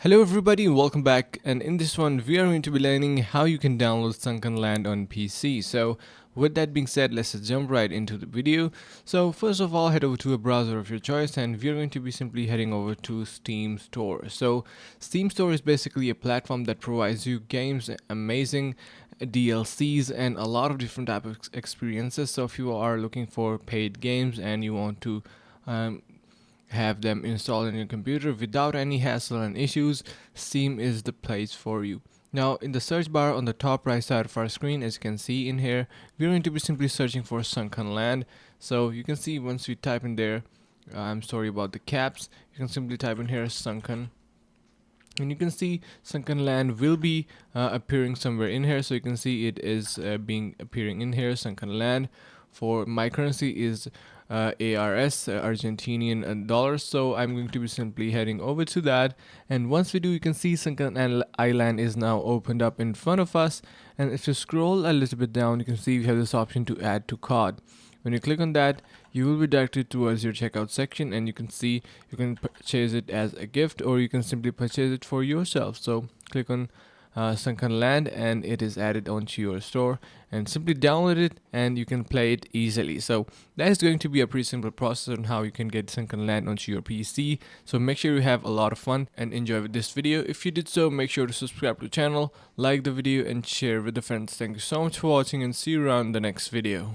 Hello everybody, welcome back, and in this one we are going to be learning how you can download Sunkenland on PC. So with that being said, let's just jump right into the video. So first of all, head over to a browser of your choice and we are going to be simply heading over to Steam Store. So Steam Store is basically a platform that provides you games, amazing DLCs and a lot of different type of experiences. So if you are looking for paid games and you want to have them installed on your computer without any hassle and issues, Steam is the place for you. Now in the search bar on the top right side of our screen, as you can see in here, we're going to be simply searching for Sunkenland. So you can see once we type in there, I'm sorry about the caps, you can simply type in here Sunken, and you can see Sunkenland will be appearing somewhere in here. So you can see it is being appearing in here. Sunkenland for my currency is ARS, Argentinian dollars. So I'm going to be simply heading over to that, and once we do, you can see Sunken Island is now opened up in front of us. And if you scroll a little bit down, you can see we have this option to add to cart. When you click on that, you will be directed towards your checkout section, and you can see you can purchase it as a gift or you can simply purchase it for yourself. So click on Sunkenland and it is added onto your store, and simply download it and you can play it easily. So that is going to be a pretty simple process on how you can get Sunkenland onto your PC. So make sure you have a lot of fun and enjoy with this video. If you did so, make sure to subscribe to the channel, like the video and share with the friends. Thank you so much for watching and see you around the next video.